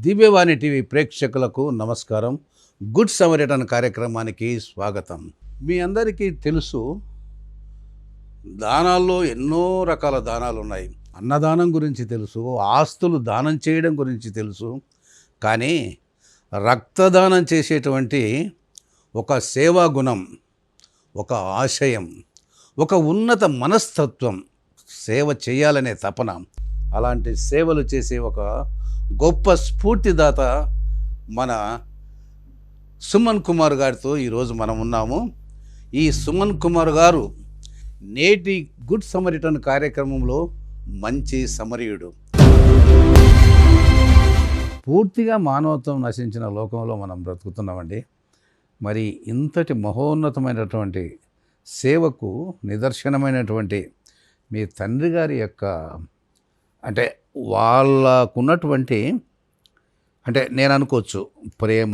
దివ్యవాణి TV ప్రేక్షకులకు నమస్కారం. Good Samaritan కార్యక్రమానికి స్వాగతం. మీ అందరికీ తెలుసు, దానాల్లో ఎన్నో రకాల దానాలు ఉన్నాయి. అన్నదానం గురించి తెలుసు, ఆస్తులు దానం చేయడం గురించి తెలుసు. కానీ రక్తదానం చేసేటువంటి ఒక సేవా గుణం, ఒక ఆశయం, ఒక ఉన్నత మనస్తత్వం, సేవ చేయాలనే తపన, అలాంటి సేవలు చేసే ఒక గొప్ప స్ఫూర్తిదాత మన సుమన్ కుమార్ గారితో ఈరోజు మనం ఉన్నాము. ఈ సుమన్ కుమార్ గారు నేటి గుడ్ సమరిటన్ కార్యక్రమంలో మంచి సమరయుడు. పూర్తిగా మానవత్వం నశించిన లోకంలో మనం బ్రతుకుతున్నామండి. మరి ఇంతటి మహోన్నతమైనటువంటి సేవకు నిదర్శనమైనటువంటి మీ తండ్రి గారి యొక్క అంటే వాళ్ళకున్నటువంటి అంటే నేను అనుకోవచ్చు ప్రేమ,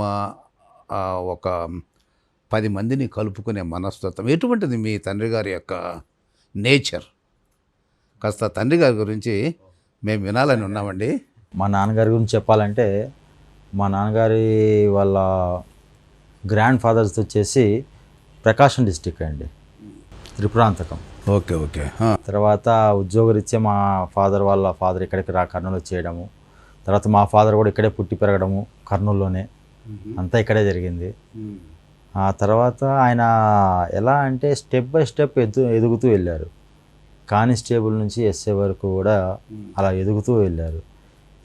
ఒక 10 మందిని కలుపుకునే మనస్తత్వం ఎటువంటిది మీ తండ్రి గారి యొక్క నేచర్? కాస్త తండ్రి గారి గురించి మేము వినాలని ఉన్నామండి. మా నాన్నగారి గురించి చెప్పాలంటే, మా నాన్నగారి వాళ్ళ గ్రాండ్ ఫాదర్స్ వచ్చేసి ప్రకాశం డిస్టిక్ అండి, త్రిపురాంతకం. Okay okay. తర్వాత ఉద్యోగరీత్యా మా వాళ్ళ ఫాదర్ ఇక్కడికి కర్నూలు చేయడము, తర్వాత మా ఫాదర్ కూడా ఇక్కడే పుట్టి పెరగడము, కర్నూలులోనే, అంతా ఇక్కడే జరిగింది. ఆ తర్వాత ఆయన ఎలా అంటే స్టెప్ బై స్టెప్ ఎదుగుతూ వెళ్ళారు. కానిస్టేబుల్ నుంచి ఎస్ఏ వరకు కూడా అలా ఎదుగుతూ వెళ్ళారు.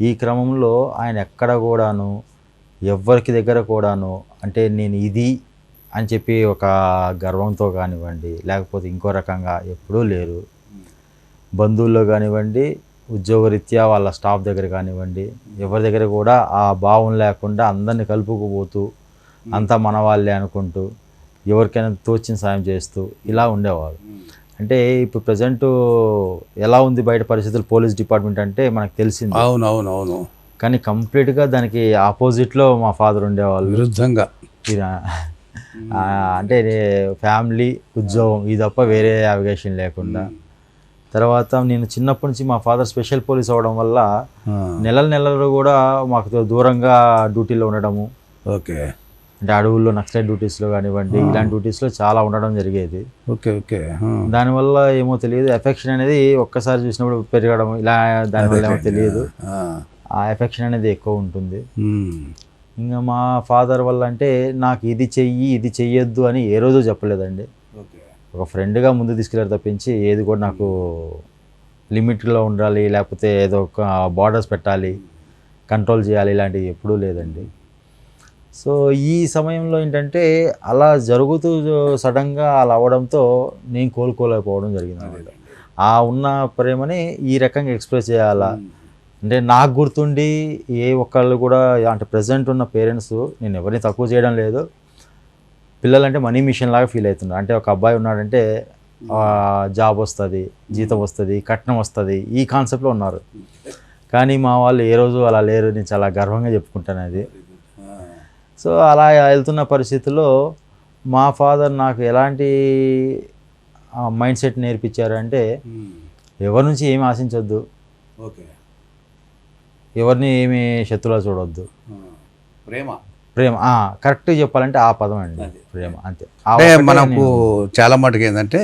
ఈ క్రమంలో ఆయన ఎక్కడ కూడాను ఎవరికి దగ్గర కూడాను అంటే నేను ఇది అని చెప్పి ఒక గర్వంతో కానివ్వండి, లేకపోతే ఇంకో రకంగా ఎప్పుడూ లేరు. బంధువుల్లో కానివ్వండి, ఉద్యోగరీత్యా వాళ్ళ స్టాఫ్ దగ్గర కానివ్వండి, ఎవరి దగ్గర కూడా ఆ భావం లేకుండా అందరిని కలుపుకుపోతూ అంతా మన వాళ్ళే అనుకుంటూ ఎవరికైనా తోచిన సాయం చేస్తూ ఇలా ఉండేవారు. అంటే ఇప్పుడు ప్రజెంట్ ఎలా ఉంది బయట పరిస్థితులు పోలీస్ డిపార్ట్మెంట్ అంటే మనకు తెలిసింది. అవునవునవును. కానీ కంప్లీట్గా దానికి ఆపోజిట్లో మా ఫాదర్ ఉండేవాళ్ళు, విరుద్ధంగా. అంటే ఫ్యామిలీ, ఉద్యోగం ఇది తప్ప వేరే అవకాశం లేకుండా. తర్వాత నేను చిన్నప్పటి నుంచి మా ఫాదర్ స్పెషల్ పోలీస్ అవ్వడం వల్ల నెలలు కూడా మాకు దూరంగా డ్యూటీలో ఉండడము. ఓకే. అంటే అడవుల్లో నక్సలైట్ డ్యూటీస్లో కానివ్వండి, ఇలాంటి డ్యూటీస్లో చాలా ఉండడం జరిగేది. Okay okay. దానివల్ల ఏమో తెలియదు, ఎఫెక్షన్ అనేది ఒక్కసారి చూసినప్పుడు పెరగడం, ఇలా దానివల్ల ఏమో తెలియదు, ఆ ఎఫెక్షన్ అనేది ఎక్కువ ఉంటుంది. ఇంకా మా ఫాదర్ వల్ల అంటే నాకు ఇది చెయ్యి ఇది చెయ్యొద్దు అని ఏ రోజు చెప్పలేదండి. ఒక ఫ్రెండ్గా ముందు తీసుకెళ్ళారు తప్పించి ఏది కూడా నాకు లిమిట్లో ఉండాలి, లేకపోతే ఏదో ఒక బార్డర్స్ పెట్టాలి, కంట్రోల్ చేయాలి, ఇలాంటివి ఎప్పుడూ లేదండి. సో ఈ సమయంలో ఏంటంటే అలా జరుగుతూ సడన్గా అలా అవ్వడంతో నేను కోలుకోలేకపోవడం జరిగింది. ఆ ఉన్న ప్రేమని ఈ రకంగా ఎక్స్ప్రెస్ చేయాలా అంటే నాకు గుర్తుండి ఏ ఒక్కళ్ళు కూడా అంటే ప్రజెంట్ ఉన్న పేరెంట్స్, నేను ఎవరిని తక్కువ చేయడం లేదు, పిల్లలంటే మనీ మిషన్ లాగా ఫీల్ అవుతున్నారు. అంటే ఒక అబ్బాయి ఉన్నాడంటే జాబ్ వస్తుంది, జీతం వస్తుంది, కట్నం వస్తుంది, ఈ కాన్సెప్ట్లో ఉన్నారు. కానీ మా వాళ్ళు ఏ రోజు అలా లేరు. నేను చాలా గర్వంగా చెప్పుకుంటాను అది. సో అలా వెళ్తున్న పరిస్థితుల్లో మా ఫాదర్ నాకు ఎలాంటి మైండ్ సెట్ నేర్పించారు అంటే, ఎవరి నుంచి ఏమి ఆశించొద్దు, ఎవరిని ఏమి శత్రువులా చూడొద్దు, ప్రేమ కరెక్ట్గా చెప్పాలంటే ఆ పదం అండి, ప్రేమ. అంతే. మనకు చాలా మటుకు ఏంటంటే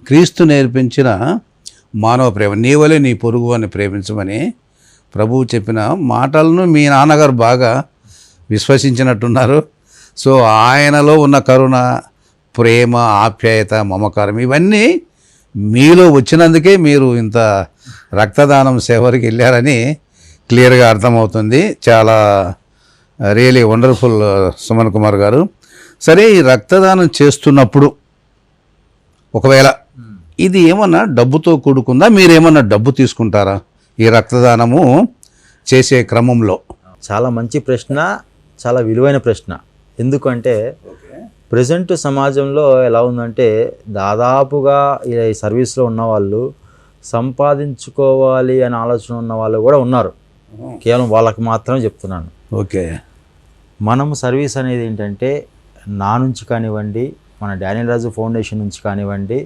క్రీస్తు నేర్పించిన మానవ ప్రేమ, నీ వలే నీ పొరుగు అని ప్రేమించమని ప్రభువు చెప్పిన మాటలను మీ నాన్నగారు బాగా విశ్వసించినట్టున్నారు. సో ఆయనలో ఉన్న కరుణ, ప్రేమ, ఆప్యాయత, మమకారం ఇవన్నీ మీలో వచ్చినందుకే మీరు ఇంత రక్తదానం సేవకి వెళ్ళారని క్లియర్గా అర్థమవుతుంది. చాలా రియలీ వండర్ఫుల్ సుమన్ కుమార్ గారు. సరే, ఈ రక్తదానం చేస్తున్నప్పుడు ఒకవేళ ఇది ఏమన్నా డబ్బుతో కూడుకుందా? మీరేమన్నా డబ్బు తీసుకుంటారా ఈ రక్తదానము చేసే క్రమంలో? చాలా మంచి ప్రశ్న, చాలా విలువైన ప్రశ్న. ఎందుకంటే ప్రజెంట్ సమాజంలో ఎలా ఉందంటే దాదాపుగా ఈ సర్వీస్లో ఉన్నవాళ్ళు సంపాదించుకోవాలి అనే ఆలోచన ఉన్న వాళ్ళు కూడా ఉన్నారు. కేవలం వాళ్ళకి మాత్రమే చెప్తున్నాను. ఓకే. మనం సర్వీస్ అనేది ఏంటంటే నా నుంచి కానివ్వండి, మన డానియల్ రాజు ఫౌండేషన్ నుంచి కానివ్వండి,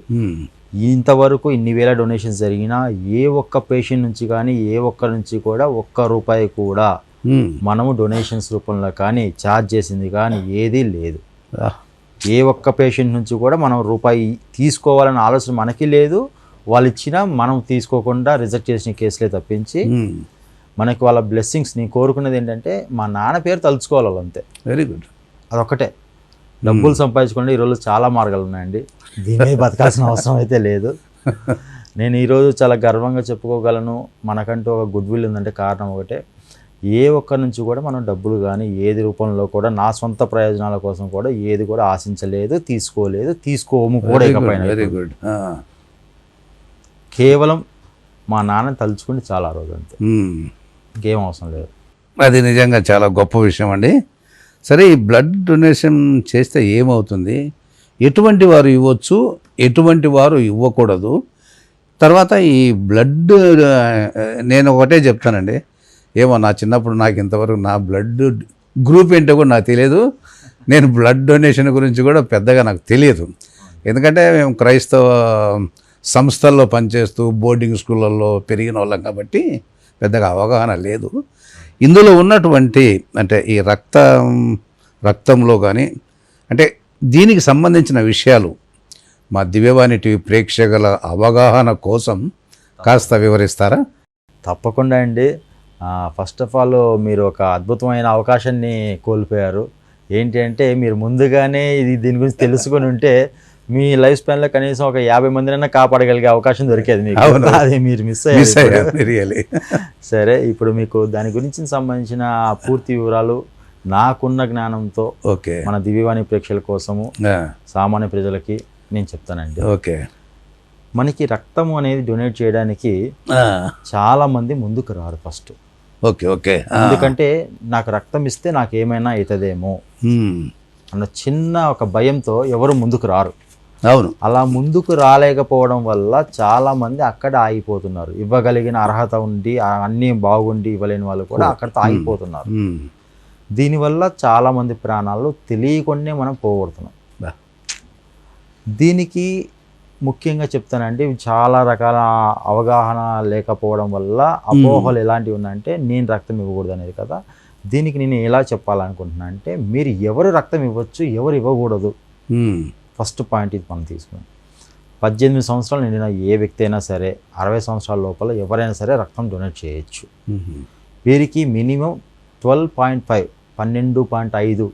ఇంతవరకు ఇన్ని వేల డొనేషన్స్ జరిగినా ఏ ఒక్క పేషెంట్ నుంచి కానీ ఏ ఒక్క నుంచి కూడా ఒక్క రూపాయి కూడా మనము డొనేషన్స్ రూపంలో కానీ ఛార్జ్ చేసింది కానీ ఏదీ లేదు. ఏ ఒక్క పేషెంట్ నుంచి కూడా మనం రూపాయి తీసుకోవాలన్న ఆలోచన మనకి లేదు. వాళ్ళు ఇచ్చినా మనం తీసుకోకుండా రిజెక్ట్ చేసిన కేసులే తప్పించి మనకి వాళ్ళ బ్లెస్సింగ్స్ నేను కోరుకున్నది ఏంటంటే మా నాన్న పేరు తలుచుకోవాలి వాళ్ళు, అంతే. Very good. అదొక్కటే. డబ్బులు సంపాదించుకోండి ఈరోజు చాలా మార్గాలు ఉన్నాయండి, దీని బతకాల్సిన అవసరం అయితే లేదు. నేను ఈరోజు చాలా గర్వంగా చెప్పుకోగలను, మనకంటూ ఒక గుడ్ విల్ ఉందంటే కారణం ఒకటే, ఏ ఒక్క నుంచి కూడా మనం డబ్బులు కానీ ఏది రూపంలో కూడా నా సొంత ప్రయోజనాల కోసం కూడా ఏది కూడా ఆశించలేదు, తీసుకోలేదు, తీసుకోము కూడా. Very good. కేవలం మా నాన్న తలుచుకుంటే చాలా ఆ రోజు, అంతే, ఇంకేం అవసరం లేదు. అది నిజంగా చాలా గొప్ప విషయం అండి. సరే, ఈ బ్లడ్ డొనేషన్ చేస్తే ఏమవుతుంది, ఎటువంటి వారు ఇవ్వచ్చు, ఎటువంటి వారు ఇవ్వకూడదు, తర్వాత ఈ బ్లడ్ నేను ఒకటే చెప్తానండి, ఏమో నా చిన్నప్పుడు నాకు ఇంతవరకు నా బ్లడ్ గ్రూప్ ఏంటో కూడా నాకు తెలియదు. నేను బ్లడ్ డొనేషన్ గురించి కూడా పెద్దగా నాకు తెలియదు. ఎందుకంటే మేము క్రైస్తవ సంస్థల్లో పనిచేస్తూ బోర్డింగ్ స్కూళ్ళల్లో పెరిగిన వాళ్ళం కాబట్టి పెద్దగా అవగాహన లేదు. ఇందులో ఉన్నటువంటి అంటే ఈ రక్తంలో కానీ అంటే దీనికి సంబంధించిన విషయాలు మా దివ్యవాణి టీవీ ప్రేక్షకుల అవగాహన కోసం కాస్త వివరిస్తారా? తప్పకుండా అండి. ఫస్ట్ ఆఫ్ ఆల్ మీరు ఒక అద్భుతమైన అవకాశాన్ని కోల్పోయారు. ఏంటి అంటే మీరు ముందుగానే దీని గురించి తెలుసుకొని ఉంటే మీ లైఫ్ స్పాన్లో కనీసం ఒక 50 మందినైనా కాపాడగలిగే అవకాశం దొరికేది మీకు. అది మీరు మిస్ అయ్యారు. సరే, ఇప్పుడు మీకు దాని గురించి సంబంధించిన పూర్తి వివరాలు నాకున్న జ్ఞానంతో మన దివ్యవాణి ప్రేక్షకుల కోసము సామాన్య ప్రజలకి నేను చెప్తానండి. ఓకే. మనకి రక్తము అనేది డొనేట్ చేయడానికి చాలా మంది ముందుకు రారు ఫస్ట్. Okay okay. ఎందుకంటే నాకు రక్తం ఇస్తే నాకు ఏమైనా అవుతుందేమో అన్న చిన్న ఒక భయంతో ఎవరు ముందుకు రారు. అవును. అలా ముందుకు రాలేకపోవడం వల్ల చాలా మంది అక్కడ ఆగిపోతున్నారు. ఇవ్వగలిగిన అర్హత ఉండి అన్నీ బాగుండి ఇవ్వలేని వాళ్ళు కూడా అక్కడితో ఆగిపోతున్నారు. దీనివల్ల చాలా మంది ప్రాణాలు తెలియకుండానే మనం పోగొడుతున్నాం. దీనికి ముఖ్యంగా చెప్తానండి, చాలా రకాల అవగాహన లేకపోవడం వల్ల అపోహలు ఎలాంటివి ఉన్నాయంటే నేను రక్తం ఇవ్వకూడదు అనేది కదా. దీనికి నేను ఎలా చెప్పాలనుకుంటున్నా అంటే, మీరు ఎవరు రక్తం ఇవ్వచ్చు, ఎవరు ఇవ్వకూడదు, ఫస్ట్ పాయింట్ ఇది మనం తీసుకున్నాం. 18 సంవత్సరాలు నిండిన ఏ వ్యక్తి అయినా సరే 60 సంవత్సరాల లోపల ఎవరైనా సరే రక్తం డొనేట్ చేయొచ్చు. వీరికి మినిమం 12.5 12.5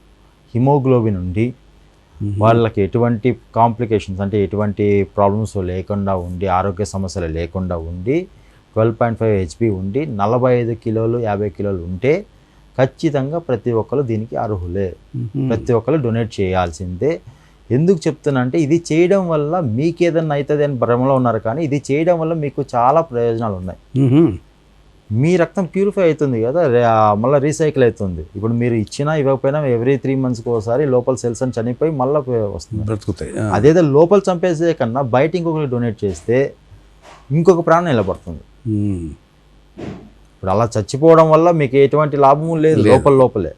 హిమోగ్లోబిన్ ఉండి వాళ్ళకి ఎటువంటి కాంప్లికేషన్స్ అంటే ఎటువంటి ప్రాబ్లమ్స్ లేకుండా ఉండి ఆరోగ్య సమస్యలు లేకుండా ఉండి 12.5 హెచ్పి ఉండి 45 కిలోలు 50 కిలోలు ఉంటే ఖచ్చితంగా ప్రతి ఒక్కరు దీనికి అర్హులే. ప్రతి ఒక్కరు డొనేట్ చేయాల్సిందే. ఎందుకు చెప్తున్నా అంటే ఇది చేయడం వల్ల మీకు ఏదన్నా అవుతుంది అని భ్రమలో ఉన్నారు, కానీ ఇది చేయడం వల్ల మీకు చాలా ప్రయోజనాలు ఉన్నాయి. మీ రక్తం ప్యూరిఫై అవుతుంది కదా, మళ్ళీ రీసైకిల్ అవుతుంది. ఇప్పుడు మీరు ఇచ్చినా ఇవ్వకపోయినా ఎవ్రీ 3 మంత్స్కి ఒకసారి లోపల సెల్స్ అని చనిపోయి మళ్ళీ వస్తుంది, బ్రతుకుతాయి. అదేదో లోపల చంపేసే కన్నా బయట ఇంకొకరికి డొనేట్ చేస్తే ఇంకొక ప్రాణం నిలబడుతుంది. ఇప్పుడు అలా చచ్చిపోవడం వల్ల మీకు ఎటువంటి లాభము లేదు లోపలే.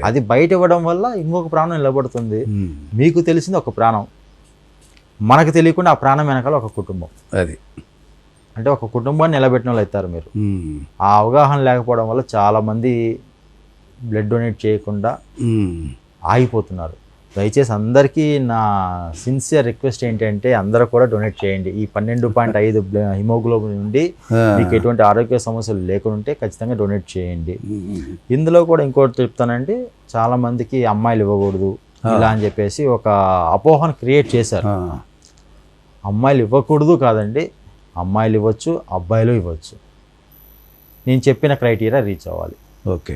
అది బయట ఇవ్వడం వల్ల ఇంకొక ప్రాణం నిలబడుతుంది. మీకు తెలిసింది ఒక ప్రాణం, మనకు తెలియకుండా ఆ ప్రాణం వెనకాల ఒక కుటుంబం. అది అంటే ఒక కుటుంబాన్ని నిలబెట్టిన వాళ్ళు అవుతారు మీరు. ఆ అవగాహన లేకపోవడం వల్ల చాలామంది బ్లడ్ డొనేట్ చేయకుండా ఆగిపోతున్నారు. దయచేసి అందరికీ నా సిన్సియర్ రిక్వెస్ట్ ఏంటంటే అందరూ కూడా డొనేట్ చేయండి. ఈ 12.5 హిమోగ్లోబిన్ నుండి మీకు ఎటువంటి ఆరోగ్య సమస్యలు లేకుంటే ఖచ్చితంగా డొనేట్ చేయండి. ఇందులో కూడా ఇంకోటి చెప్తానండి, చాలామందికి అమ్మాయిలు ఇవ్వకూడదు ఇలా అని చెప్పేసి ఒక అపోహను క్రియేట్ చేశారు. అమ్మాయిలు ఇవ్వకూడదు కాదండి, అమ్మాయిలు ఇవ్వచ్చు, అబ్బాయిలు ఇవ్వచ్చు. నేను చెప్పిన క్రైటీరియా రీచ్ అవ్వాలి.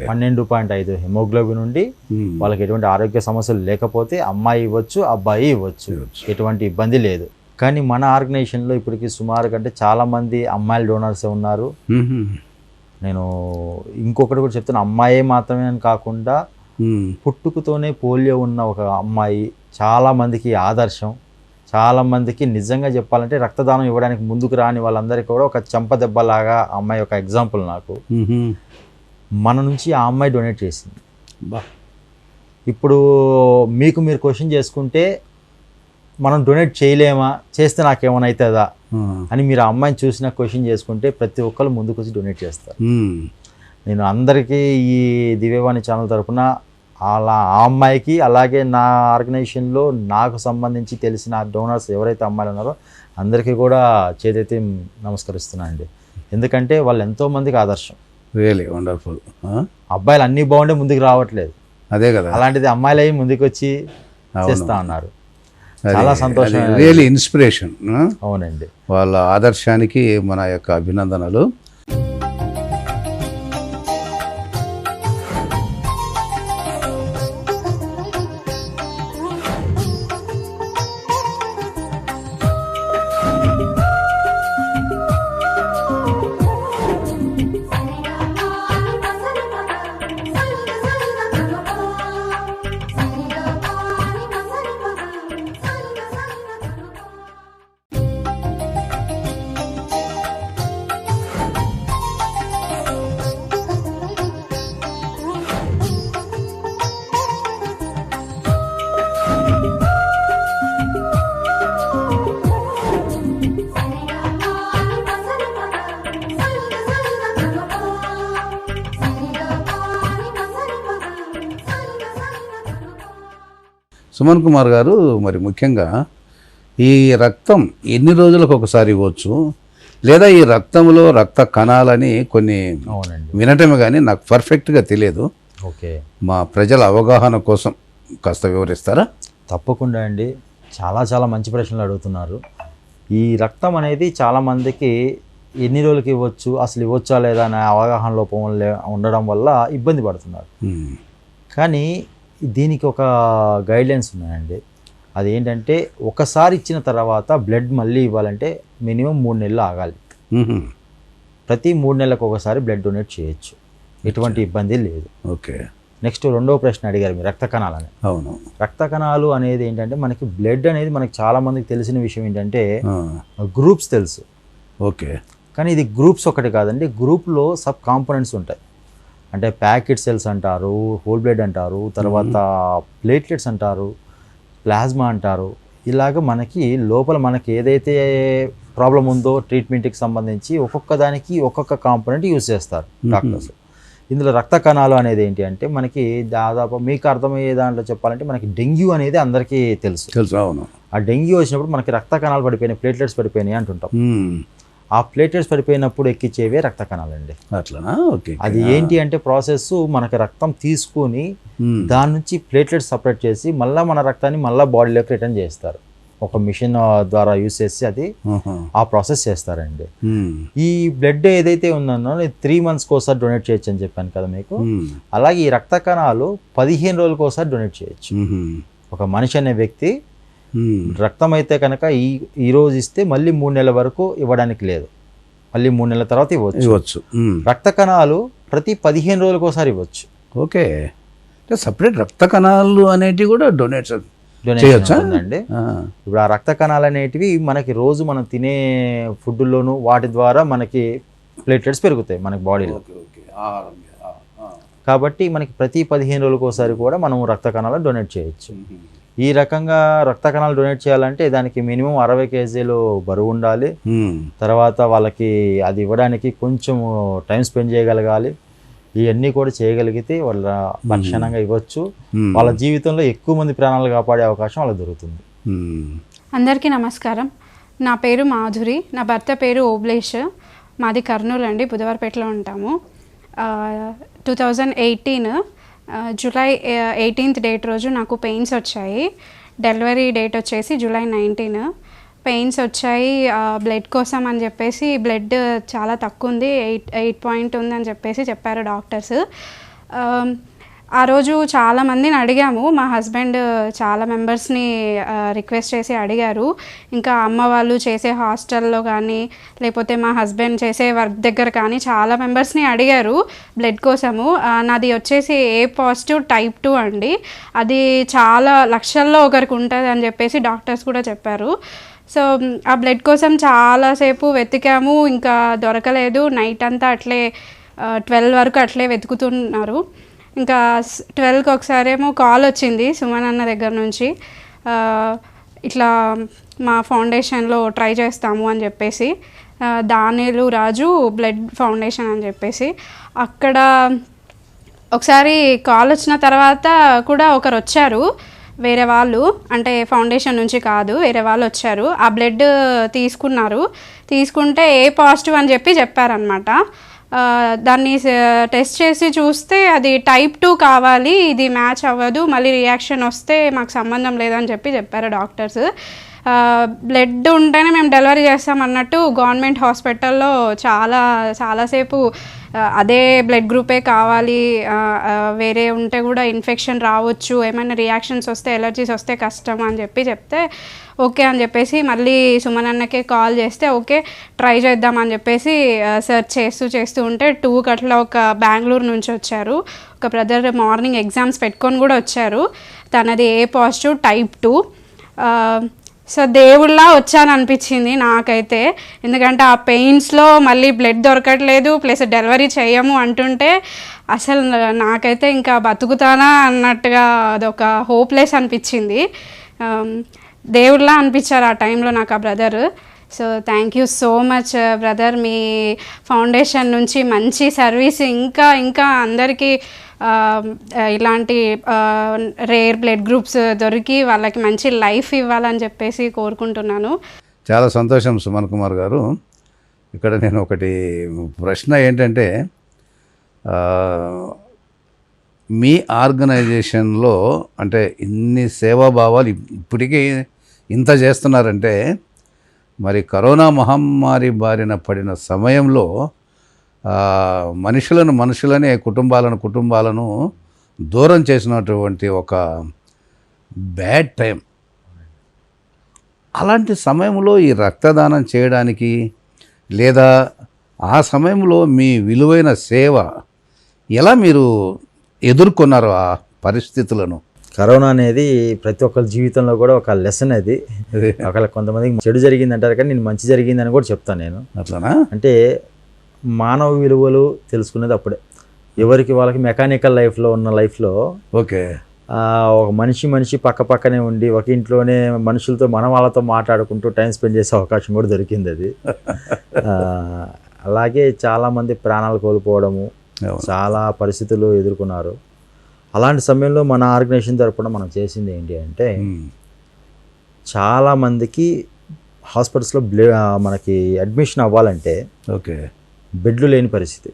12.5 హిమోగ్లోబిన్ నుండి వాళ్ళకి ఎటువంటి ఆరోగ్య సమస్యలు లేకపోతే అమ్మాయి ఇవ్వచ్చు, అబ్బాయి ఇవ్వచ్చు, ఎటువంటి ఇబ్బంది లేదు. కానీ మన ఆర్గనైజేషన్లో ఇప్పటికి సుమారు కంటే చాలామంది అమ్మాయిల డోనర్సే ఉన్నారు. నేను ఇంకొకటి కూడా చెప్తాను, అమ్మాయే మాత్రమే అని కాకుండా పుట్టుకతోనే పోలియో ఉన్న ఒక అమ్మాయి చాలామందికి ఆదర్శం. చాలామందికి నిజంగా చెప్పాలంటే రక్తదానం ఇవ్వడానికి ముందుకు రాని వాళ్ళందరికీ కూడా ఒక చెంపదెబ్బలాగా అమ్మాయి ఒక ఎగ్జాంపుల్ నాకు. మన నుంచి ఆ అమ్మాయి డొనేట్ చేసింది. ఇప్పుడు మీరు క్వశ్చన్ చేసుకుంటే మనం డొనేట్ చేయలేమా, చేస్తే నాకేమైనా అవుతుందా అని మీరు ఆ అమ్మాయిని చూసిన క్వశ్చన్ చేసుకుంటే ప్రతి ఒక్కరు ముందుకు వచ్చి డొనేట్ చేస్తారు. నేను అందరికీ ఈ దివ్యవాణి ఛానల్ తరపున అలా ఆ అమ్మాయికి అలాగే నా ఆర్గనైజేషన్లో నాకు సంబంధించి తెలిసిన డోనర్స్ ఎవరైతే అమ్మాయిలు ఉన్నారో అందరికీ కూడా చేతెత్తి నమస్కరిస్తున్నాను అండి. ఎందుకంటే వాళ్ళు ఎంతోమందికి ఆదర్శం. Really wonderful. అబ్బాయిలు అన్నీ బాగుంటే ముందుకు రావట్లేదు, అదే కదా, అలాంటిది అమ్మాయిలు అయ్యి ముందుకు వచ్చి చేస్తూ ఉన్నారు. చాలా సంతోషం, రియలీ ఇన్స్పిరేషన్. అవునండి, వాళ్ళ ఆదర్శానికి మన యొక్క అభినందనలు. సుమన్ కుమార్ గారు, మరి ముఖ్యంగా ఈ రక్తం ఎన్ని రోజులకు ఒకసారి ఇవ్వచ్చు, లేదా ఈ రక్తంలో రక్త కణాలని కొన్ని వినటమే కానీ నాకు పర్ఫెక్ట్గా తెలియదు. ఓకే, మా ప్రజల అవగాహన కోసం కాస్త వివరిస్తారా? తప్పకుండా అండి. చాలా మంచి ప్రశ్నలు అడుగుతున్నారు. ఈ రక్తం అనేది చాలామందికి ఎన్ని రోజులకి ఇవ్వచ్చు, అసలు ఇవ్వచ్చా లేదా అనే అవగాహన లోపం ఉండడం వల్ల ఇబ్బంది పడుతున్నారు. కానీ దీనికి ఒక గైడ్లైన్స్ ఉన్నాయండి. అదేంటంటే ఒకసారి ఇచ్చిన తర్వాత బ్లడ్ మళ్ళీ ఇవ్వాలంటే మినిమం 3 నెలలు ఆగాలి. ప్రతి 3 నెలలకు ఒకసారి బ్లడ్ డొనేట్ చేయొచ్చు, ఎటువంటి ఇబ్బంది లేదు. ఓకే. నెక్స్ట్ రెండవ ప్రశ్న అడిగారు మీరు, రక్త కణాలని. అవును, రక్త కణాలు అనేది ఏంటంటే మనకి బ్లడ్ అనేది మనకి చాలామందికి తెలిసిన విషయం ఏంటంటే గ్రూప్స్ తెలుసు. ఓకే, కానీ ఇది గ్రూప్స్ ఒకటి కాదండి, గ్రూప్లో సబ్ కాంపోనెంట్స్ ఉంటాయి. అంటే ప్యాకెట్ సెల్స్ అంటారు, హోల్ బ్లడ్ అంటారు, తర్వాత ప్లేట్లెట్స్ అంటారు, ప్లాస్మా అంటారు. ఇలాగ మనకి లోపల మనకి ఏదైతే ప్రాబ్లం ఉందో ట్రీట్మెంట్కి సంబంధించి ఒక్కొక్క దానికి ఒక్కొక్క కాంపోనెంట్ యూజ్ చేస్తారు డాక్టర్స్. ఇందులో రక్త కణాలు అనేది ఏంటి అంటే మనకి దాదాపు మీకు అర్థమయ్యే దాంట్లో చెప్పాలంటే మనకి డెంగ్యూ అనేది అందరికీ తెలుసు. అవును. ఆ డెంగ్యూ వచ్చినప్పుడు మనకి రక్త కణాలు పడిపోయినాయి, ప్లేట్లెట్స్ పడిపోయినాయి అంటుంటాం. ఆ ప్లేట్లెట్స్ పడిపోయినప్పుడు ఎక్కించేవే రక్త కణాలండి. అట్లనా? ఓకే. అది ఏంటి అంటే ప్రాసెస్, మనకి రక్తం తీసుకుని దాని నుంచి ప్లేట్లెట్స్ సపరేట్ చేసి మళ్ళీ మన రక్తాన్ని మళ్ళీ బాడీలోకి రిటర్న్ చేస్తారు. ఒక మిషన్ ద్వారా యూజ్ చేసి అది ఆ ప్రాసెస్ చేస్తారండి. ఈ బ్లడ్ ఏదైతే ఉందన్నో 3 monthsకి ఒకసారి డొనేట్ చేయొచ్చు అని చెప్పాను కదా మీకు. అలాగే ఈ రక్త కణాలు 15 రోజులకు ఒకసారి డొనేట్ చేయొచ్చు. ఒక మనిషి అనే వ్యక్తి రక్తం అయితే కనుక ఈ రోజు ఇస్తే మళ్ళీ 3 నెలల వరకు ఇవ్వడానికి లేదు, మళ్ళీ 3 నెలల తర్వాత ఇవ్వచ్చు. రక్త కణాలు ప్రతి 15 రోజులకు ఒకసారి ఇవ్వచ్చు. ఓకే, సపరేట్ రక్త కణాలు అనేటివి కూడా డొనేట్ ఉందండి. ఇప్పుడు ఆ రక్త కణాలు అనేటివి మనకి రోజు మనం తినే ఫుడ్లోను వాటి ద్వారా మనకి ప్లేట్లెట్స్ పెరుగుతాయి మనకి బాడీలో. కాబట్టి మనకి ప్రతి 15 రోజులకు ఒకసారి కూడా మనం రక్త కణాలు డొనేట్ చేయొచ్చు. ఈ రకంగా రక్త కణాలు డొనేట్ చేయాలంటే దానికి మినిమం 60 kg బరువు ఉండాలి. తర్వాత వాళ్ళకి అది ఇవ్వడానికి కొంచెం టైం స్పెండ్ చేయగలగాలి. ఇవన్నీ కూడా చేయగలిగితే వాళ్ళ లక్షణంగా ఇవ్వచ్చు. వాళ్ళ జీవితంలో ఎక్కువ మంది ప్రాణాలు కాపాడే అవకాశం వాళ్ళకి దొరుకుతుంది. అందరికీ నమస్కారం. నా పేరు మాధురి, నా భర్త పేరు ఓబ్లేష్. మాది కర్నూలు అండి, బుధవారపేటలో ఉంటాము. 2018 జూలై 18th డేట్ రోజు నాకు పెయిన్స్ వచ్చాయి. డెలివరీ డేట్ వచ్చేసి జూలై 19. పెయిన్స్ వచ్చాయి. బ్లడ్ కోసం అని చెప్పేసి బ్లడ్ చాలా తక్కువ ఉంది, 8 ఉందని చెప్పేసి చెప్పారు డాక్టర్స్. ఆ రోజు చాలామందిని అడిగాము. మా హస్బెండ్ చాలా మెంబర్స్ని రిక్వెస్ట్ చేసి అడిగారు. ఇంకా అమ్మ వాళ్ళు చేసే హాస్టల్లో కానీ లేకపోతే మా హస్బెండ్ చేసే వర్క్ దగ్గర కానీ చాలా మెంబర్స్ని అడిగారు బ్లడ్ కోసము. నాది వచ్చేసి A+ type 2 అండి. అది చాలా లక్షల్లో ఒకరికి ఉంటుంది అని చెప్పేసి డాక్టర్స్ కూడా చెప్పారు. సో ఆ బ్లడ్ కోసం చాలాసేపు వెతికాము, ఇంకా దొరకలేదు. నైట్ అంతా అట్లే 12 వరకు అట్లే వెతుకుతున్నారు. ఇంకా 12కి ఒకసారేమో కాల్ వచ్చింది సుమన్ అన్న దగ్గర నుంచి, ఇట్లా మా ఫౌండేషన్లో ట్రై చేస్తాము అని చెప్పేసి. దానిలు రాజు బ్లడ్ ఫౌండేషన్ అని చెప్పేసి. అక్కడ ఒకసారి కాల్ వచ్చిన తర్వాత కూడా ఒకరు వచ్చారు, వేరే వాళ్ళు, అంటే ఫౌండేషన్ నుంచి కాదు, వేరే వాళ్ళు వచ్చారు. ఆ బ్లడ్ తీసుకుంటే ఏ పాజిటివ్ అని చెప్పారనమాట. దాన్ని టెస్ట్ చేసి చూస్తే అది టైప్ 2 కావాలి, ఇది మ్యాచ్ అవ్వదు, మళ్ళీ రియాక్షన్ వస్తే మాకు సంబంధం లేదని చెప్పారు డాక్టర్స్. బ్లడ్ ఉంటేనే మేము డెలివరీ చేస్తాం అన్నట్టు గవర్నమెంట్ హాస్పిటల్లో చాలాసేపు అదే బ్లడ్ గ్రూపే కావాలి, వేరే ఉంటే కూడా ఇన్ఫెక్షన్ రావచ్చు, ఏమైనా రియాక్షన్స్ వస్తే ఎలర్జీస్ వస్తే కష్టం అని చెప్తే ఓకే అని చెప్పేసి మళ్ళీ సుమన్ అన్నకే కాల్ చేస్తే ఓకే ట్రై చేద్దామని చెప్పేసి సెర్చ్ చేస్తూ ఉంటే 2 గంటల ఒక బెంగళూరు నుంచి వచ్చారు ఒక బ్రదర్. మార్నింగ్ ఎగ్జామ్స్ పెట్టుకొని కూడా వచ్చారు. తనది ఏ పాజిటివ్ టైప్ 2. సో దేవుళ్ళ వచ్చాననిపించింది నాకైతే, ఎందుకంటే ఆ పెయిన్స్లో మళ్ళీ బ్లడ్ దొరకట్లేదు, ప్లస్ డెలివరీ చేయము అంటుంటే అసలు నాకైతే ఇంకా బతుకుతానా అన్నట్టుగా అదొక హోప్లెస్ అనిపించింది. దేవుళ్ళ అనిపించారు ఆ టైంలో నాకు ఆ brother. So thank you so much brother, me foundation నుంచి మంచి సర్వీస్ ఇంకా అందరికీ ఇలాంటి రేర్ బ్లడ్ గ్రూప్స్ దొరికి వాళ్ళకి మంచి లైఫ్ ఇవ్వాలని చెప్పేసి కోరుకుంటున్నాను. చాలా సంతోషం సుమన్ కుమార్ గారు. ఇక్కడ నేను ఒకటి ప్రశ్న ఏంటంటే, మీ ఆర్గనైజేషన్లో అంటే ఇన్ని సేవాభావాలు ఇప్పటికీ ఇంత చేస్తున్నారంటే, మరి కరోనా మహమ్మారి బారిన పడిన సమయంలో మనుషులనే కుటుంబాలను దూరం చేసినటువంటి ఒక బ్యాడ్ టైం. అలాంటి సమయంలో ఈ రక్తదానం చేయడానికి, లేదా ఆ సమయంలో మీ విలువైన సేవ ఎలా మీరు ఎదుర్కొన్నారు ఆ పరిస్థితులను? కరోనా అనేది ప్రతి ఒక్కరి జీవితంలో కూడా ఒక లెసన్. అది ఒకవేళ కొంతమందికి చెడు జరిగింది అంటారు, కానీ నేను మంచి జరిగిందని కూడా చెప్తాను నేను. అట్లానా? అంటే మానవ విలువలు తెలుసుకునేది అప్పుడే. ఎవరికి వాళ్ళకి మెకానికల్ లైఫ్లో ఉన్న లైఫ్లో ఓకే ఒక మనిషి పక్కనే ఉండి ఒక ఇంట్లోనే మనుషులతో వాళ్ళతో మాట్లాడుకుంటూ టైం స్పెండ్ చేసే అవకాశం కూడా దొరికింది అది. అలాగే చాలామంది ప్రాణాలు కోల్పోవడము, చాలా పరిస్థితులు ఎదుర్కొన్నారు. అలాంటి సమయంలో మన ఆర్గనైజేషన్ తరపున మనం చేసింది ఏంటి అంటే, చాలామందికి హాస్పిటల్స్లో మనకి అడ్మిషన్ అవ్వాలంటే ఓకే బెడ్లు లేని పరిస్థితి.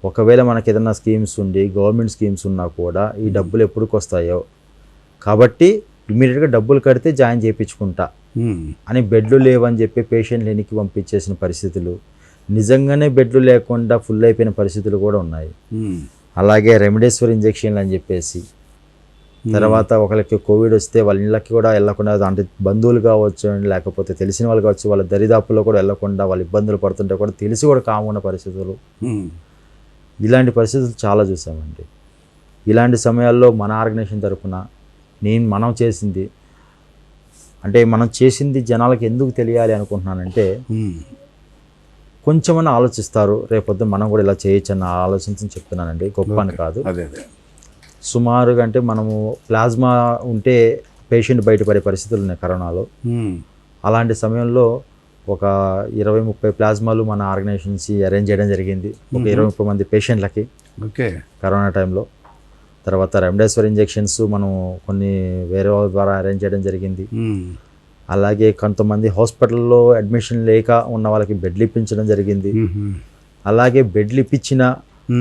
ఒకవేళ మనకి ఏదైనా స్కీమ్స్ ఉండి గవర్నమెంట్ స్కీమ్స్ ఉన్నా కూడా ఈ డబ్బులు ఎప్పటికి వస్తాయో, కాబట్టి ఇమ్మీడియట్గా డబ్బులు కడితే జాయిన్ చేయించుకుంటా అని బెడ్లు లేవని చెప్పి పేషెంట్లు వెనక్కి పంపించేసిన పరిస్థితులు, నిజంగానే బెడ్లు లేకుండా ఫుల్ అయిపోయిన పరిస్థితులు కూడా ఉన్నాయి. అలాగే రెమిడేసివిర్ ఇంజెక్షన్లు అని చెప్పేసి, తర్వాత ఒకరికి కోవిడ్ వస్తే వాళ్ళ ఇళ్ళకి కూడా వెళ్ళకుండా, అంటే బంధువులు కావచ్చు లేకపోతే తెలిసిన వాళ్ళు కావచ్చు, వాళ్ళ దరిదాపుల్లో కూడా వెళ్ళకుండా వాళ్ళు ఇబ్బందులు పడుతుంటే కూడా తెలిసి కూడా కామున్న పరిస్థితులు, ఇలాంటి పరిస్థితులు చాలా చూసామండి. ఇలాంటి సమయాల్లో మన ఆర్గనైజేషన్ తరఫున మనం చేసింది జనాలకి ఎందుకు తెలియాలి అనుకుంటున్నానంటే, కొంచెమన్నా ఆలోచిస్తారు, రేపొద్దు మనం కూడా ఇలా చేయొచ్చు అన్న ఆలోచించి చెప్తున్నానండి, గొప్ప అని కాదు. సుమారుగా అంటే మనము ప్లాస్మా ఉంటే పేషెంట్ బయటపడే పరిస్థితులు ఉన్నాయి కరోనాలో. అలాంటి సమయంలో ఒక 20-30 ప్లాస్మాలు మన ఆర్గనైజేషన్ నుంచి అరేంజ్ చేయడం జరిగింది ఒక 20-30 మంది పేషెంట్లకి కరోనా టైంలో. తర్వాత రెమిడేసివిర్ ఇంజెక్షన్స్ మనం కొన్ని వేరే వాళ్ళ ద్వారా అరేంజ్ చేయడం జరిగింది. అలాగే కొంతమంది హాస్పిటల్లో అడ్మిషన్ లేక ఉన్న వాళ్ళకి బెడ్లు ఇప్పించడం జరిగింది. అలాగే బెడ్లు ఇప్పించిన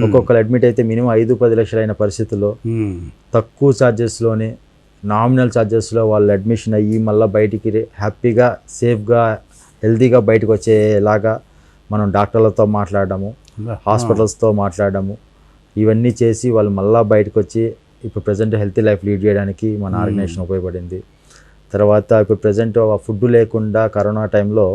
ఒక్కొక్కరు అడ్మిట్ అయితే మినిమం 5-10 లక్షలు అయిన పరిస్థితుల్లో తక్కువ ఛార్జెస్లోనే, నామినల్ ఛార్జెస్లో వాళ్ళు అడ్మిషన్ అయ్యి మళ్ళీ బయటికి హ్యాపీగా సేఫ్గా హెల్తీగా బయటకు వచ్చేలాగా మనం డాక్టర్లతో మాట్లాడడము, హాస్పిటల్స్తో మాట్లాడడము, ఇవన్నీ చేసి వాళ్ళు మళ్ళీ బయటకు వచ్చి ఇప్పుడు ప్రజెంట్ హెల్తీ లైఫ్ లీడ్ చేయడానికి మన ఆర్గనైజేషన్ ఉపయోగపడింది. తర్వాత ఇప్పుడు ప్రజెంట్ ఫుడ్ లేకుండా కరోనా టైంలో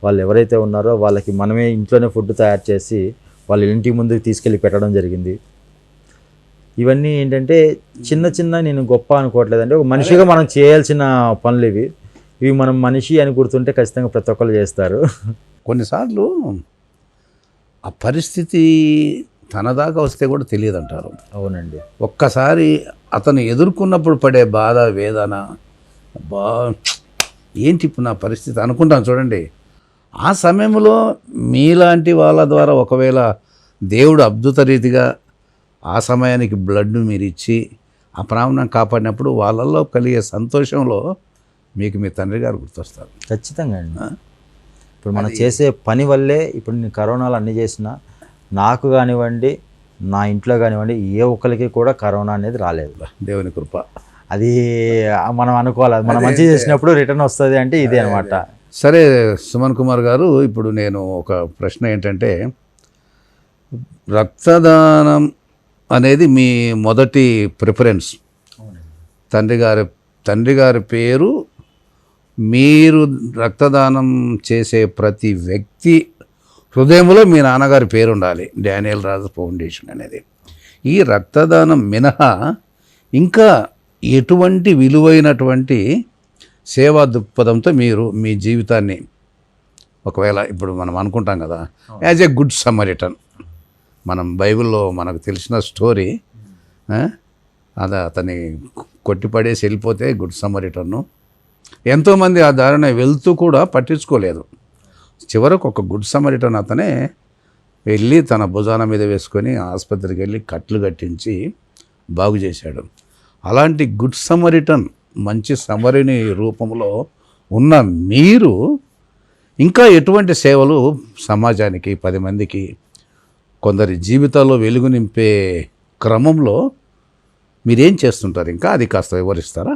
వాళ్ళు ఎవరైతే ఉన్నారో వాళ్ళకి మనమే ఇంట్లోనే ఫుడ్ తయారు చేసి వాళ్ళ ఇంటి ముందుకు తీసుకెళ్ళి పెట్టడం జరిగింది. ఇవన్నీ ఏంటంటే చిన్న నేను గొప్ప అనుకోవట్లేదంటే, ఒక మనిషిగా మనం చేయాల్సిన పనులు ఇవి మనం మనిషి అని గుర్తుంటే ఖచ్చితంగా ప్రతి ఒక్కరు చేస్తారు. కొన్నిసార్లు ఆ పరిస్థితి తన దాకా వస్తే కూడా తెలియదు అంటారు. అవునండి. ఒక్కసారి అతను ఎదుర్కొన్నప్పుడు పడే బాధ, వేదన, ఏంటి ఇప్పుడు నా పరిస్థితి అనుకుంటాను చూడండి, ఆ సమయంలో మీలాంటి వాళ్ళ ద్వారా ఒకవేళ దేవుడు అద్భుత రీతిగా ఆ సమయానికి బ్లడ్ను మీరు ఇచ్చి ఆ ప్రాణం కాపాడినప్పుడు వాళ్ళల్లో కలిగే సంతోషంలో మీకు మీ తండ్రి గారు గుర్తొస్తారు. ఖచ్చితంగా అండి. ఇప్పుడు మనం చేసే పని వల్లే ఇప్పుడు నేను కరోనాలో అన్నీ చేసినా నాకు కానివ్వండి, నా ఇంట్లో కానివ్వండి, ఏ ఒక్కరికి కూడా కరోనా అనేది రాలేదు. దేవుని కృప. అది మనం అనుకోవాలి, మనం మంచి చేసినప్పుడు రిటర్న్ వస్తుంది అంటే ఇదే అనమాట. సరే సుమన్ కుమార్ గారు, ఇప్పుడు నేను ఒక ప్రశ్న ఏంటంటే, రక్తదానం అనేది మీ మొదటి ప్రిఫరెన్స్. తండ్రి గారి పేరు, మీరు రక్తదానం చేసే ప్రతి వ్యక్తి హృదయంలో మీ నాన్నగారి పేరు ఉండాలి, డానియల్ రాజు ఫౌండేషన్ అనేది. ఈ రక్తదానం మినహా ఇంకా ఎటువంటి విలువైనటువంటి సేవా దృక్పథంతో మీరు మీ జీవితాన్ని, ఒకవేళ ఇప్పుడు మనం అనుకుంటాం కదా యాజ్ ఏ గుడ్ సమరిటన్, మనం బైబిల్లో మనకు తెలిసిన స్టోరీ, అది అతన్ని కొట్టిపడేసి వెళ్ళిపోతే గుడ్ సమరిటన్ను, ఎంతోమంది ఆ దారిన వెళ్తూ కూడా పట్టించుకోలేదు. చివరకు ఒక గుడ్ సమరిటన్ అతనే వెళ్ళి తన భుజాన మీద వేసుకొని ఆసుపత్రికి వెళ్ళి కట్లు కట్టించి బాగు చేశాడు. అలాంటి గుడ్ సమరిటన్, మంచి సమరిని రూపంలో ఉన్న మీరు ఇంకా ఎటువంటి సేవలు సమాజానికి, 10 మందికి, కొందరి జీవితాల్లో వెలుగు నింపే క్రమంలో మీరేం చేస్తుంటారు? ఇంకా అది కాస్త వివరిస్తారా?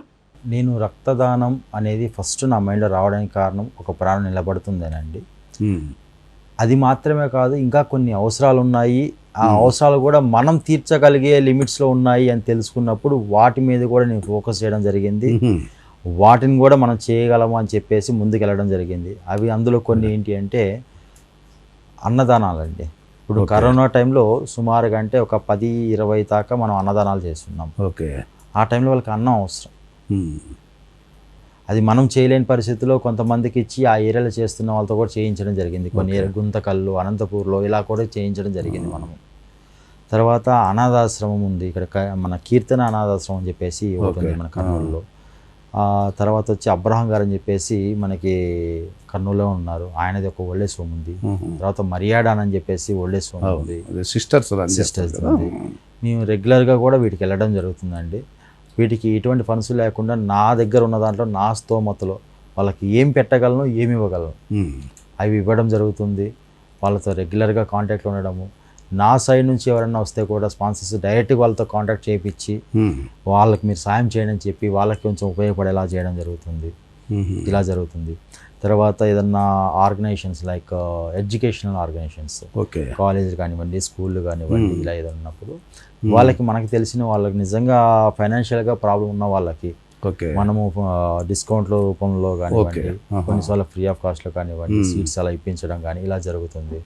నేను రక్తదానం అనేది ఫస్ట్ నా మైండ్లో రావడానికి కారణం ఒక ప్రాణం నిలబడుతుందేనండి. అది మాత్రమే కాదు, ఇంకా కొన్ని అవసరాలు ఉన్నాయి. ఆ అవసరాలు కూడా మనం తీర్చగలిగే లిమిట్స్లో ఉన్నాయి అని తెలుసుకున్నప్పుడు వాటి మీద కూడా నేను ఫోకస్ చేయడం జరిగింది. వాటిని కూడా మనం చేయగలము అని చెప్పేసి ముందుకు వెళ్ళడం జరిగింది. అవి అందులో కొన్ని ఏంటి అంటే అన్నదానాలండి. ఇప్పుడు కరోనా టైంలో సుమారుగా అంటే ఒక 10-20 దాకా మనం అన్నదానాలు చేస్తున్నాం. ఓకే. ఆ టైంలో వాళ్ళకి అన్నం అవసరం. అది మనం చేయలేని పరిస్థితుల్లో కొంతమందికి ఇచ్చి ఆ ఏరియాలో చేస్తున్న వాళ్ళతో కూడా చేయించడం జరిగింది. కొన్ని గుంతకల్లు, అనంతపూర్లో ఇలా కూడా చేయించడం జరిగింది మనము. తర్వాత అనాథాశ్రమం ఉంది ఇక్కడ, మన కీర్తన అనాథాశ్రమం అని చెప్పేసి ఉంటుంది మన కర్నూలులో. తర్వాత వచ్చి అబ్రహం గారు అని చెప్పేసి మనకి కర్నూలులో ఉన్నారు, ఆయనది ఒక ఓల్డేజ్ హోమ్ ఉంది. తర్వాత మరియాడాన్ అని చెప్పేసి ఓల్డేజ్ హోమ్ ఉంది, సిస్టర్స్ ఉంది. మేము రెగ్యులర్గా కూడా వీటికి వెళ్ళడం జరుగుతుందండి. వీటికి ఎటువంటి ఫండ్స్ లేకుండా నా దగ్గర ఉన్న దాంట్లో నా స్తోమతలో వాళ్ళకి ఏం పెట్టగలను, ఏమి ఇవ్వగలను అవి ఇవ్వడం జరుగుతుంది. వాళ్ళతో రెగ్యులర్గా కాంటాక్ట్లో ఉండడము, నా సైడ్ నుంచి ఎవరైనా వస్తే కూడా స్పాన్సర్స్ డైరెక్ట్గా వాళ్ళతో కాంటాక్ట్ చేయించి వాళ్ళకి మీరు సాయం చేయండి అని చెప్పి వాళ్ళకి కొంచెం ఉపయోగపడేలా చేయడం జరుగుతుంది. ఇలా జరుగుతుంది. తర్వాత ఏదన్నా ఆర్గనైజేషన్స్ లైక్ ఎడ్యుకేషనల్ ఆర్గనైజేషన్స్, కాలేజీలు కానివ్వండి, స్కూళ్ళు కానివ్వండి, ఇలా ఏదైనా ఉన్నప్పుడు వాళ్ళకి, మనకి తెలిసిన వాళ్ళకి, నిజంగా ఫైనాన్షియల్గా ప్రాబ్లం ఉన్న వాళ్ళకి మనము డిస్కౌంట్ల రూపంలో కానివ్వండి, కొన్నిసార్లు ఫ్రీ ఆఫ్ కాస్ట్లో కానివ్వండి, సీట్స్ అలా ఇప్పించడం కానీ ఇలా జరుగుతుంది.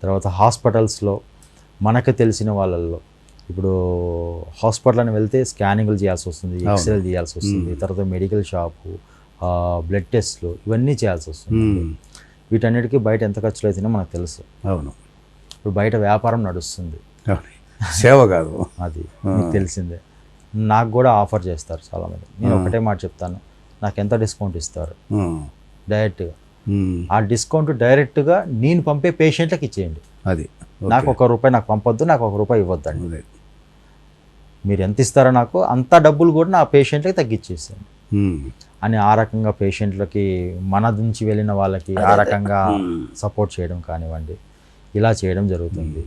తర్వాత హాస్పిటల్స్లో మనకు తెలిసిన వాళ్ళల్లో, ఇప్పుడు హాస్పిటల్ అని వెళ్తే స్కానింగ్లు చేయాల్సి వస్తుంది, ఎక్స్రేలు చేయాల్సి వస్తుంది, తర్వాత మెడికల్ షాపు, బ్లడ్ టెస్ట్లు, ఇవన్నీ చేయాల్సి వస్తుంది. వీటన్నిటికీ బయట ఎంత ఖర్చులు అవుతుందో మనకు తెలుసు. అవును. ఇప్పుడు బయట వ్యాపారం నడుస్తుంది, సేవ కాదు, అది మీకు తెలిసిందే. నాకు కూడా ఆఫర్ చేస్తారు చాలామంది. నేను ఒకటే మాట చెప్తాను, నాకు ఎంత డిస్కౌంట్ ఇస్తారు డైరెక్ట్గా, ఆ డిస్కౌంట్ డైరెక్ట్గా నేను పంపే పేషెంట్లకు ఇచ్చేయండి. అది నాకు ₹1 నాకు పంపొద్దు, నాకు ₹1 ఇవ్వద్దండి. మీరు ఎంత ఇస్తారో నాకు అంత డబ్బులు కూడా నా పేషెంట్లకి తగ్గించేసాను అని ఆ రకంగా పేషెంట్లకి, మన నుంచి వెళ్ళిన వాళ్ళకి ఆ రకంగా సపోర్ట్ చేయడం కానివ్వండి, ఇలా చేయడం జరుగుతుంది.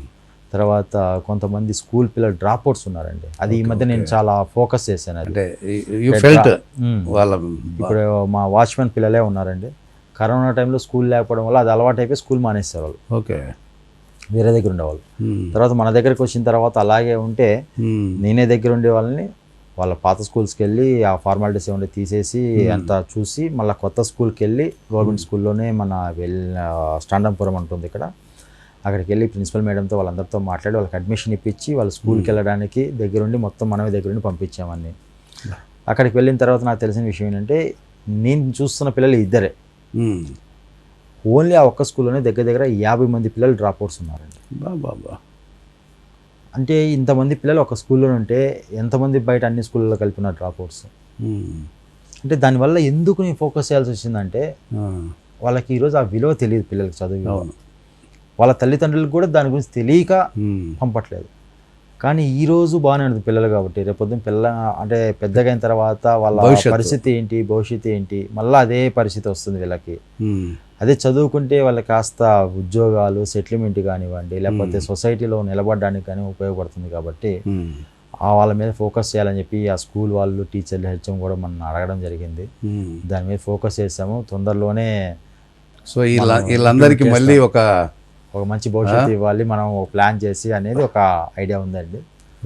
తర్వాత కొంతమంది స్కూల్ పిల్లలు డ్రాప్అవుట్స్ ఉన్నారండి, అది ఈ మధ్య నేను చాలా ఫోకస్ చేశాను. అది ఇప్పుడు మా వాచ్మెన్ పిల్లలే ఉన్నారండి, కరోనా టైంలో స్కూల్ లేకపోవడం వల్ల అది అలవాటు అయిపోయి స్కూల్ మానేస్తారు వాళ్ళు. ఓకే. వేరే దగ్గర ఉండేవాళ్ళు. తర్వాత మన దగ్గరికి వచ్చిన తర్వాత అలాగే ఉంటే నేనే దగ్గర ఉండే వాళ్ళని వాళ్ళ పాత స్కూల్స్కి వెళ్ళి ఆ ఫార్మాలిటీస్ ఏమంటే తీసేసి అంతా చూసి మళ్ళీ కొత్త స్కూల్కి వెళ్ళి, గవర్నమెంట్ స్కూల్లోనే మన స్టాండంపురం ఉంటుంది ఇక్కడ, అక్కడికి వెళ్ళి ప్రిన్సిపల్ మేడంతో వాళ్ళందరితో మాట్లాడి వాళ్ళకి అడ్మిషన్ ఇప్పించి వాళ్ళ స్కూల్కి వెళ్ళడానికి దగ్గరుండి మొత్తం మనమే దగ్గరుండి పంపించామని. అక్కడికి వెళ్ళిన తర్వాత నాకు తెలిసిన విషయం ఏంటంటే, నేను చూస్తున్న పిల్లలు ఇద్దరే, ఓన్లీ ఆ ఒక్క స్కూల్లోనే దగ్గర 50 మంది పిల్లలు డ్రాప్అవుట్స్ ఉన్నారండి. బాబా, అంటే ఇంతమంది పిల్లలు ఒక స్కూల్లో ఉంటే ఎంతమంది బయట అన్ని స్కూళ్ళలో కలిపిన డ్రాప్అవుట్స్. అంటే దానివల్ల ఎందుకు నేను ఫోకస్ చేయాల్సి వచ్చిందంటే, వాళ్ళకి ఈరోజు ఆ విలువ తెలియదు, పిల్లలకి చదువు విలువ. అవును. వాళ్ళ తల్లిదండ్రులకు కూడా దాని గురించి తెలియక ఉమ్. పంపట్లేదు. కానీ ఈ రోజు బాగానే ఉంటుంది పిల్లలు కాబట్టి, రేపొద్దున పిల్ల అంటే పెద్దగా అయిన తర్వాత వాళ్ళ భవిష్యత్తు. పరిస్థితి ఏంటి, భవిష్యత్తు ఏంటి, మళ్ళీ అదే పరిస్థితి వస్తుంది వీళ్ళకి. ఉమ్. అదే చదువుకుంటే వాళ్ళకి కాస్త ఉద్యోగాలు, సెటిల్మెంట్ కానివ్వండి, లేకపోతే సొసైటీలో నిలబడడానికి కానీ ఉపయోగపడుతుంది. కాబట్టి ఉమ్. వాళ్ళ మీద ఫోకస్ చేయాలని చెప్పి ఆ స్కూల్ వాళ్ళు, టీచర్లు, హెచ్ఎం కూడా మనం అడగడం జరిగింది. ఉమ్. దాని మీద ఫోకస్ చేసాము. తొందరలోనే సో వీళ్ళందరికీ మళ్ళీ ఒక మంచి భవిష్యత్తు ఇవ్వాలి, మనం ప్లాన్ చేసి అనేది ఒక ఐడియా ఉందండి.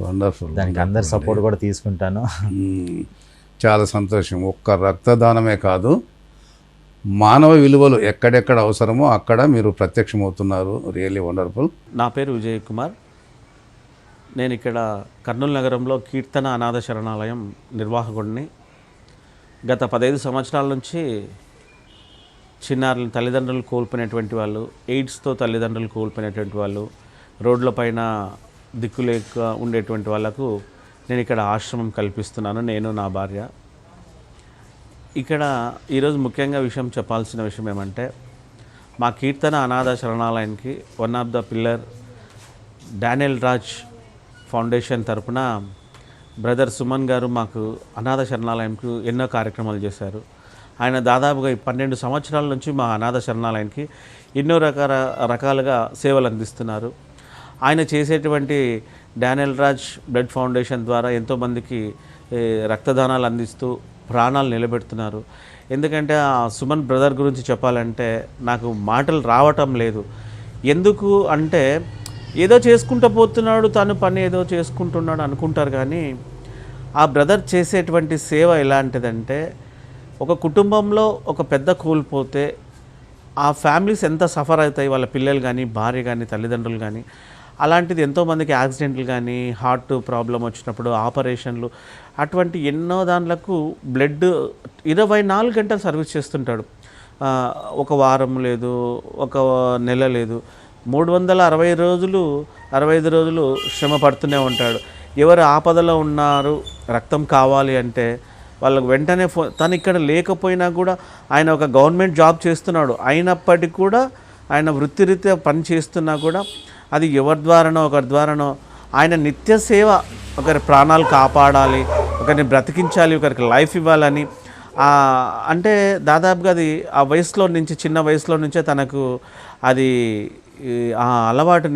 వండర్ఫుల్. దానికి అందరి సపోర్ట్ కూడా తీసుకుంటాను. చాలా సంతోషం. ఒక్క రక్తదానమే కాదు, మానవ విలువలు ఎక్కడెక్కడ అవసరమో అక్కడ మీరు ప్రత్యక్షమవుతున్నారు. Really wonderful. నా పేరు విజయ్ కుమార్. నేను ఇక్కడ కర్నూలు నగరంలో కీర్తన అనాథ శరణాలయం నిర్వాహకుడిని. గత 15 సంవత్సరాల నుంచి చిన్నారులు తల్లిదండ్రులు కోల్పోయినటువంటి వాళ్ళు, ఎయిడ్స్తో తల్లిదండ్రులు కోల్పోయినటువంటి వాళ్ళు, రోడ్లపైన దిక్కులేక ఉండేటువంటి వాళ్ళకు నేను ఇక్కడ ఆశ్రమం కల్పిస్తున్నాను, నేను నా భార్య. ఇక్కడ ఈరోజు ముఖ్యంగా విషయం చెప్పాల్సిన విషయం ఏమంటే, మా కీర్తన అనాథ శరణాలయానికి one of the pillar Daniel Raj foundation తరపున బ్రదర్ సుమన్ గారు మాకు అనాథ శరణాలయంకు ఎన్నో కార్యక్రమాలు చేశారు. ఆయన దాదాపుగా 12 సంవత్సరాల నుంచి మా అనాథ శరణాలయానికి ఎన్నో రకాలుగా సేవలు అందిస్తున్నారు. ఆయన చేసేటువంటి డానియల్ రాజ్ బ్లడ్ ఫౌండేషన్ ద్వారా ఎంతోమందికి రక్తదానాలు అందిస్తూ ప్రాణాలు నిలబెడుతున్నారు. ఎందుకంటే ఆ సుమన్ బ్రదర్ గురించి చెప్పాలంటే నాకు మాటలు రావటం లేదు. ఎందుకు అంటే ఏదో చేసుకుంటూ పోతున్నాడు, తను పని ఏదో చేసుకుంటున్నాడు అనుకుంటారు. కానీ ఆ బ్రదర్ చేసేటువంటి సేవ ఎలాంటిదంటే, ఒక కుటుంబంలో ఒక పెద్ద కోల్పోతే ఆ ఫ్యామిలీస్ ఎంత సఫర్ అవుతాయి, వాళ్ళ పిల్లలు కానీ, భార్య కానీ, తల్లిదండ్రులు కానీ. అలాంటిది ఎంతోమందికి యాక్సిడెంట్లు కానీ, హార్ట్ ప్రాబ్లం వచ్చినప్పుడు ఆపరేషన్లు, అటువంటి ఎన్నో దాంట్లకు బ్లడ్ 24 గంటలు సర్వీస్ చేస్తుంటాడు. ఒక వారం లేదు, ఒక నెల లేదు, 360 రోజులు 65 రోజులు శ్రమ పడుతూనే ఉంటాడు. ఎవరు ఆపదలో ఉన్నారు, రక్తం కావాలి అంటే వాళ్ళకు వెంటనే తను ఇక్కడ లేకపోయినా కూడా, ఆయన ఒక గవర్నమెంట్ జాబ్ చేస్తున్నాడు అయినప్పటికీ కూడా, ఆయన వృత్తిరీత్యా పని చేస్తున్నా కూడా, అది ఎవరి ద్వారానో ఒకరి ద్వారానో ఆయన నిత్య సేవ, ఒకరి ప్రాణాలు కాపాడాలి, ఒకరిని బ్రతికించాలి, ఒకరికి లైఫ్ ఇవ్వాలని. అంటే దాదాపుగా అది ఆ వయసులో నుంచి, చిన్న వయసులో నుంచే తనకు అది ఆ అలవాటు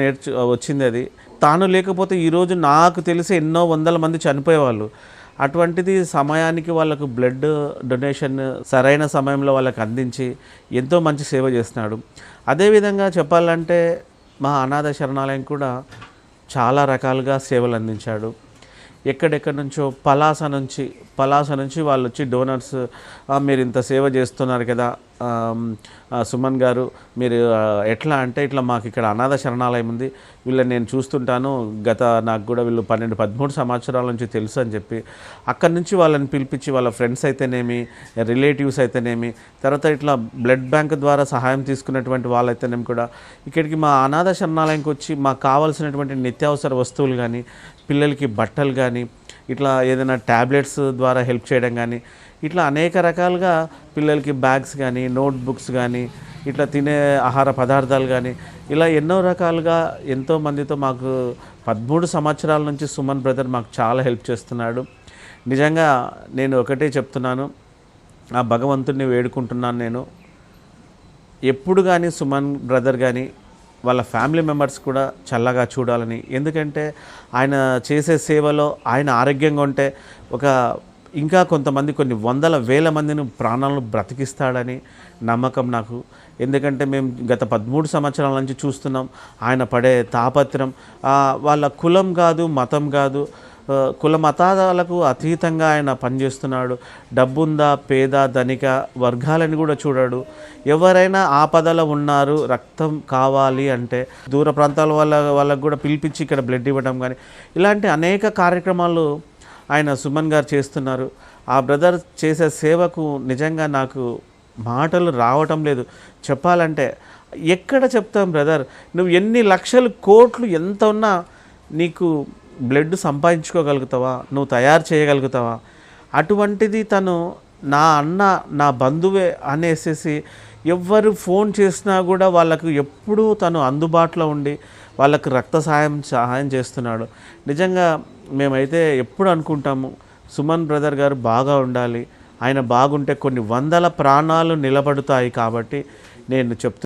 వచ్చింది. అది తాను లేకపోతే ఈరోజు నాకు తెలిసి ఎన్నో వందల మంది చనిపోయేవాళ్ళు. అటువంటిది సమయానికి వాళ్ళకు బ్లడ్ డొనేషన్ సరైన సమయంలో వాళ్ళకి అందించి ఎంతో మంచి సేవ చేస్తున్నాడు. అదేవిధంగా చెప్పాలంటే మా అనాథ శరణాలయం కూడా చాలా రకాలుగా సేవలు అందించాడు. ఎక్కడెక్కడి నుంచో పలాస నుంచి వాళ్ళు వచ్చి డోనర్స్, మీరు ఇంత సేవ చేస్తున్నారు కదా సుమన్ గారు, మీరు ఎట్లా అంటే, ఇట్లా మాకు ఇక్కడ అనాథ శరణాలయం ఉంది, వీళ్ళని నేను చూస్తుంటాను, నాకు కూడా వీళ్ళు 12-13 సంవత్సరాల నుంచి తెలుసు అని చెప్పి అక్కడి నుంచి వాళ్ళని పిలిపించి, వాళ్ళ ఫ్రెండ్స్ అయితేనేమి, రిలేటివ్స్ అయితేనేమి, తర్వాత ఇట్లా బ్లడ్ బ్యాంక్ ద్వారా సహాయం తీసుకున్నటువంటి వాళ్ళైతేనేమి కూడా ఇక్కడికి మా అనాథ శరణాలయంకి వచ్చి మాకు కావాల్సినటువంటి నిత్యావసర వస్తువులు కానీ, పిల్లలకి బట్టలు కానీ, ఇట్లా ఏదైనా ట్యాబ్లెట్స్ ద్వారా హెల్ప్ చేయడం కానీ, ఇట్లా అనేక రకాలుగా పిల్లలకి బ్యాగ్స్ కానీ, నోట్బుక్స్ కానీ, ఇట్లా తినే ఆహార పదార్థాలు కానీ, ఇలా ఎన్నో రకాలుగా ఎంతోమందితో మాకు 13 సంవత్సరాల నుంచి సుమన్ బ్రదర్ మాకు చాలా హెల్ప్ చేస్తున్నాడు. నిజంగా నేను ఒకటే చెప్తున్నాను, ఆ భగవంతుడిని వేడుకుంటున్నాను, నేను ఎప్పుడు కానీ సుమన్ బ్రదర్ కానీ వాళ్ళ ఫ్యామిలీ మెంబర్స్ కూడా చల్లగా చూడాలని. ఎందుకంటే ఆయన చేసే సేవలో ఆయన ఆరోగ్యంగా ఉంటే ఇంకా కొంతమంది, కొన్ని వందల వేల మందిని ప్రాణాలను బ్రతికిస్తాడని నమ్మకం నాకు. ఎందుకంటే మేము గత 13 సంవత్సరాల నుంచి చూస్తున్నాం ఆయన పడే తాపత్రం. వాళ్ళ కులం కాదు, మతం కాదు, కుల మతాలకు అతీతంగా ఆయన పనిచేస్తున్నాడు. డబ్బుందా, పేద, ధనిక వర్గాలని కూడా చూడాడు. ఎవరైనా ఆపదలో ఉన్నారు, రక్తం కావాలి అంటే దూర ప్రాంతాల వాళ్ళకు కూడా పిలిపించి ఇక్కడ బ్లడ్ ఇవ్వడం కానీ, ఇలాంటి అనేక కార్యక్రమాలు ఆయన సుమన్ గారు చేస్తున్నారు. ఆ బ్రదర్ చేసే సేవకు నిజంగా నాకు మాటలు రావటం లేదు. చెప్పాలంటే ఎక్కడ చెప్తాం బ్రదర్, నువ్వు ఎన్ని లక్షలు కోట్లు ఎంత ఉన్నా నీకు బ్లడ్ సంపాదించుకోగలుగుతావా, నువ్వు తయారు చేయగలుగుతావా? అటువంటిది తను నా అన్న నా బంధువే అనేసి ఎవ్వరు ఫోన్ చేసినా కూడా వాళ్ళకు ఎప్పుడూ తను అందుబాటులో ఉండి వాళ్ళకు రక్త సహాయం చేస్తున్నాడు. నిజంగా మేమైతే ఎప్పుడు అనుకుంటాము సుమన్ బ్రదర్ గారు బాగా ఉండాలి, ఆయన బాగుంటే కొన్ని వందల ప్రాణాలు నిలబడతాయి. కాబట్టి నేను చెప్తున్నాను